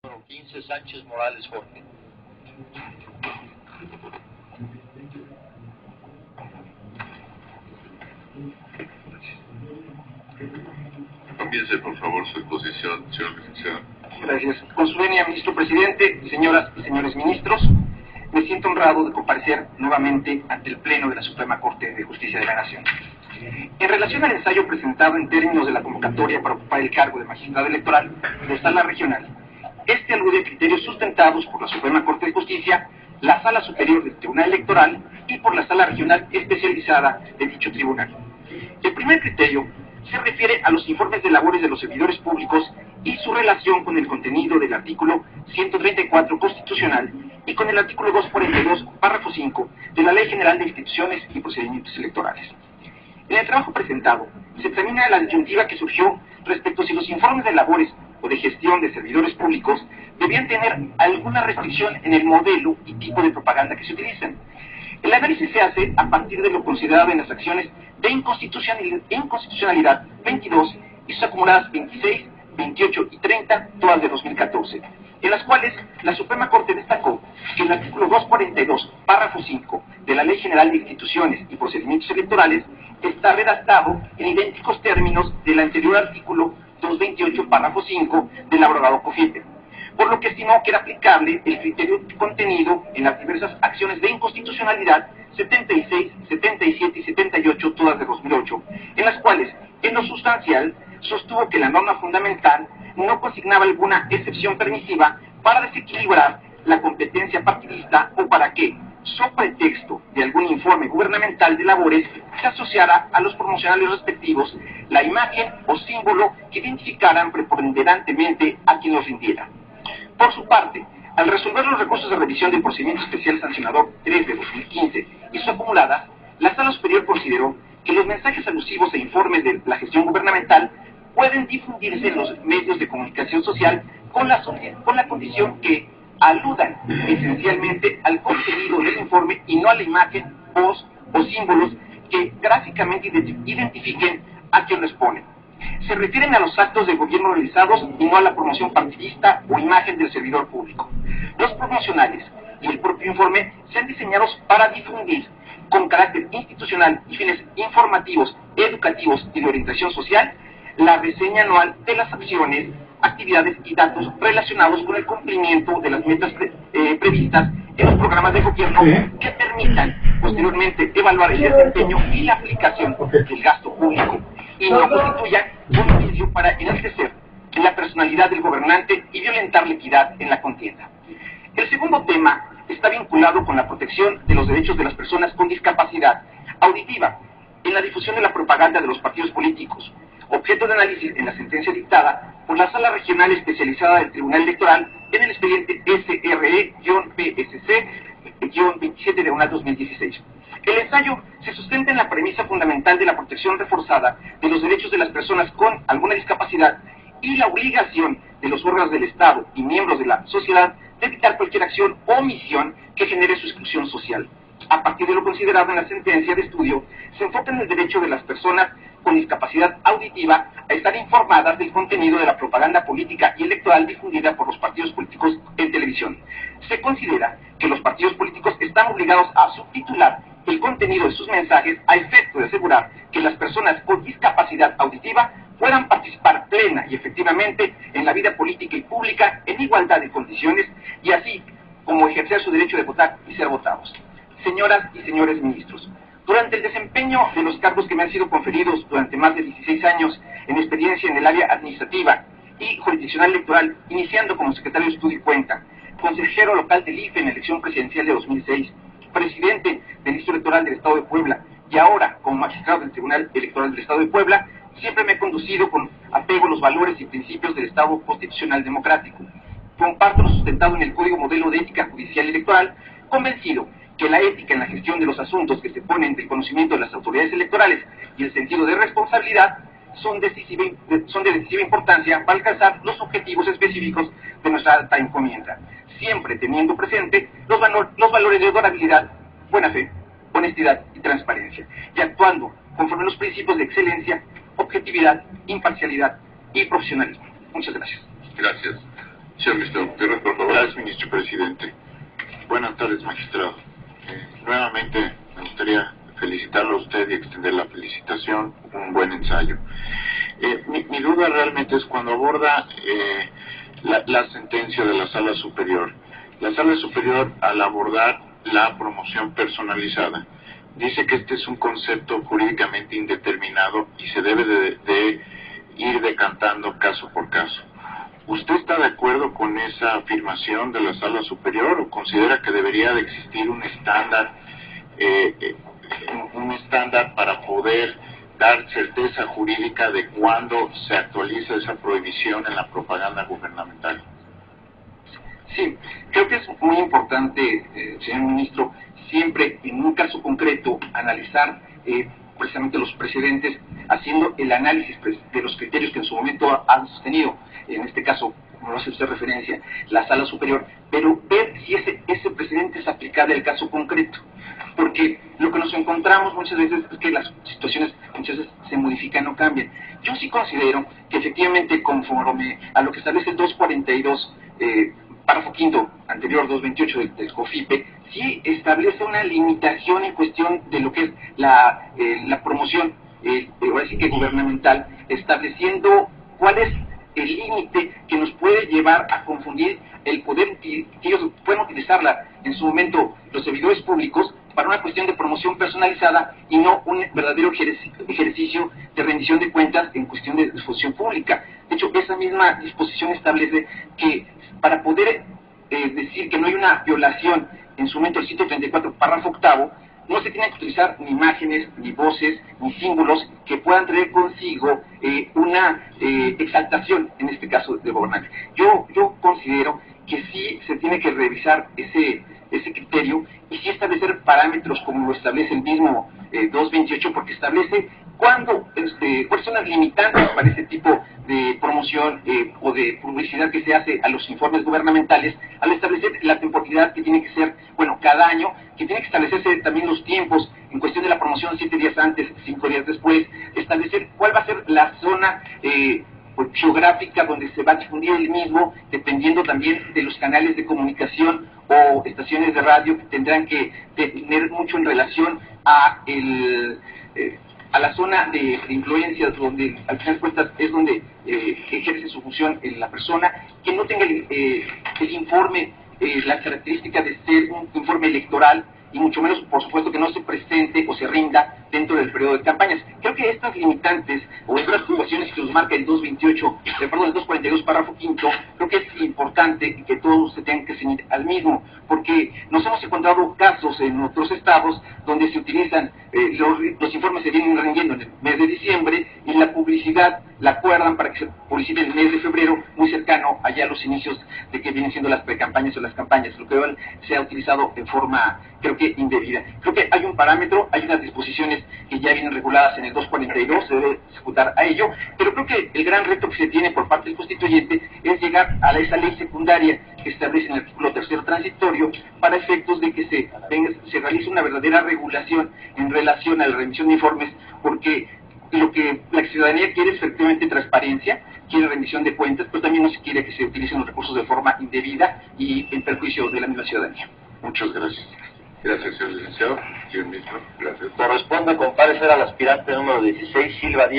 Número 15, Sánchez Morales Jorge. Comience, por favor, su exposición, señor licenciado. Gracias. Con su venia, ministro presidente, señoras y señores ministros, me siento honrado de comparecer nuevamente ante el Pleno de la Suprema Corte de Justicia de la Nación. En relación al ensayo presentado en términos de la convocatoria para ocupar el cargo de magistrado electoral de Sala Regional, este alude a criterios sustentados por la Suprema Corte de Justicia, la Sala Superior del Tribunal Electoral y por la Sala Regional Especializada de dicho tribunal. El primer criterio se refiere a los informes de labores de los servidores públicos y su relación con el contenido del artículo 134 constitucional y con el artículo 242, párrafo 5 de la Ley General de Instituciones y Procedimientos Electorales. En el trabajo presentado, se examina la disyuntiva que surgió respecto a si los informes de labores o de gestión de servidores públicos debían tener alguna restricción en el modelo y tipo de propaganda que se utilizan. El análisis se hace a partir de lo considerado en las acciones de inconstitucionalidad 22 y sus acumuladas 26, 28 y 30, todas de 2014, en las cuales la Suprema Corte destacó que el artículo 242, párrafo 5 de la Ley General de Instituciones y Procedimientos Electorales está redactado en idénticos términos del anterior artículo 228, párrafo 5 del abrogado COFIEPE, por lo que estimó que era aplicable el criterio contenido en las diversas acciones de inconstitucionalidad 76, 77 y 78, todas de 2008, en las cuales, en lo sustancial, sostuvo que la norma fundamental no consignaba alguna excepción permisiva para desequilibrar la competencia partidista o para que, so pretexto de algún informe gubernamental de labores, se asociara a los promocionales respectivos la imagen o símbolo que identificaran preponderantemente a quien los rindiera. Por su parte, al resolver los recursos de revisión del procedimiento especial sancionador 3 de 2015 y sus acumuladas, la Sala Superior consideró que los mensajes alusivos e informes de la gestión gubernamental pueden difundirse en los medios de comunicación social con la condición que aludan esencialmente al contenido del informe y no a la imagen, voz o símbolos que gráficamente identifiquen a quien lo expone. Se refieren a los actos de gobierno realizados y no a la promoción partidista o imagen del servidor público. Los promocionales y el propio informe sean diseñados para difundir con carácter institucional y fines informativos, educativos y de orientación social la reseña anual de las acciones, actividades y datos relacionados con el cumplimiento de las metas previstas en los programas de gobierno que permitan posteriormente evaluar el desempeño y la aplicación del gasto público y no constituyan un medio para enaltecer la personalidad del gobernante y violentar la equidad en la contienda. El segundo tema está vinculado con la protección de los derechos de las personas con discapacidad auditiva en la difusión de la propaganda de los partidos políticos, objeto de análisis en la sentencia dictada por la Sala Regional Especializada del Tribunal Electoral en el expediente SRE-PSC-27 de 2016. El ensayo se sustenta en la premisa fundamental de la protección reforzada de los derechos de las personas con alguna discapacidad y la obligación de los órganos del Estado y miembros de la sociedad de evitar cualquier acción o omisión que genere su exclusión social. A partir de lo considerado en la sentencia de estudio, se enfoca en el derecho de las personas con discapacidad auditiva a estar informadas del contenido de la propaganda política y electoral difundida por los partidos políticos en televisión. Se considera que los partidos políticos están obligados a subtitular el contenido de sus mensajes a efecto de asegurar que las personas con discapacidad auditiva puedan participar plena y efectivamente en la vida política y pública en igualdad de condiciones y así como ejercer su derecho de votar y ser votados. Señoras y señores ministros, durante el desempeño de los cargos que me han sido conferidos durante más de 16 años en experiencia en el área administrativa y jurisdiccional electoral, iniciando como secretario de Estudio y Cuenta, consejero local del IFE en la elección presidencial de 2006, presidente del Instituto Electoral del Estado de Puebla y ahora como magistrado del Tribunal Electoral del Estado de Puebla, siempre me he conducido con apego a los valores y principios del Estado constitucional democrático. Comparto lo sustentado en el Código Modelo de Ética Judicial y Electoral, convencido que la ética en la gestión de los asuntos que se ponen del conocimiento de las autoridades electorales y el sentido de responsabilidad son de decisiva importancia para alcanzar los objetivos específicos de nuestra alta encomienda, siempre teniendo presente los valores de honorabilidad, buena fe, honestidad y transparencia, y actuando conforme a los principios de excelencia, objetividad, imparcialidad y profesionalismo. Muchas gracias. Gracias. Señor ministro Gutiérrez, por favor. Gracias, ministro presidente. Buenas tardes, magistrado. Nuevamente me gustaría felicitarlo a usted y extender la felicitación. Un buen ensayo. Mi duda realmente es cuando aborda la sentencia de la Sala Superior. La Sala Superior, al abordar la promoción personalizada, dice que este es un concepto jurídicamente indeterminado y se debe de ir decantando caso por caso. ¿Usted está de acuerdo con esa afirmación de la Sala Superior o considera que debería de existir un estándar para poder dar certeza jurídica de cuándo se actualiza esa prohibición en la propaganda gubernamental? Sí, creo que es muy importante, señor ministro, siempre en un caso concreto analizar precisamente los precedentes, haciendo el análisis de los criterios que en su momento han sostenido, en este caso, como lo hace usted referencia, la Sala Superior, pero ver si ese precedente es aplicable al caso concreto. Porque lo que nos encontramos muchas veces es que las situaciones muchas veces se modifican o cambian. Yo sí considero que efectivamente, conforme a lo que establece el 242, párrafo quinto, anterior 228 del COFIPE, sí establece una limitación en cuestión de lo que es la promoción, ahora sí que gubernamental, estableciendo cuál es el límite que nos puede llevar a confundir el poder que ellos pueden utilizarla en su momento los servidores públicos para una cuestión de promoción personalizada y no un verdadero ejercicio de rendición de cuentas en cuestión de disposición pública. De hecho, esa misma disposición establece que para poder decir que no hay una violación en su momento del 134, párrafo octavo, no se tienen que utilizar ni imágenes, ni voces, ni símbolos que puedan traer consigo una exaltación, en este caso, de gobernante. Yo considero que sí se tiene que revisar ese criterio y sí establecer parámetros como lo establece el mismo 228, porque establece cuáles son las limitantes para ese tipo de promoción o de publicidad que se hace a los informes gubernamentales, al establecer la temporalidad que tiene que ser, bueno, cada año, que tiene que establecerse también los tiempos en cuestión de la promoción 7 días antes, 5 días después, establecer cuál va a ser la zona geográfica donde se va a difundir el mismo, dependiendo también de los canales de comunicación o estaciones de radio que tendrán que tener mucho en relación a la zona de influencia, donde al final de cuentas es donde ejerce su función la persona, que no tenga el informe, la característica de ser un informe electoral, y mucho menos, por supuesto, que no se presente o se rinda dentro del periodo de campañas. Creo que estas limitantes o estas situaciones que nos marca el 242, párrafo quinto, creo que es importante que todos se tengan que ceñir al mismo, porque nos hemos encontrado casos en otros estados donde se utilizan, los informes se vienen rindiendo en el mes de diciembre y la publicidad la acuerdan para que se publicite en el mes de febrero, muy cercano allá a los inicios de que vienen siendo las precampañas o las campañas, lo que se ha utilizado en forma, creo que indebida. Creo que hay un parámetro, hay unas disposiciones que ya vienen reguladas en el 242, se debe ejecutar a ello, pero creo que el gran reto que se tiene por parte del constituyente es llegar a esa ley secundaria que establece en el artículo 3º transitorio para efectos de que se realice una verdadera regulación en relación a la remisión de informes, porque lo que la ciudadanía quiere es efectivamente transparencia, quiere rendición de cuentas, pero también no se quiere que se utilicen los recursos de forma indebida y en perjuicio de la misma ciudadanía. Muchas gracias. Gracias, señor licenciado. Señor ministro, gracias. Corresponde comparecer al aspirante número 16, Silva Díaz.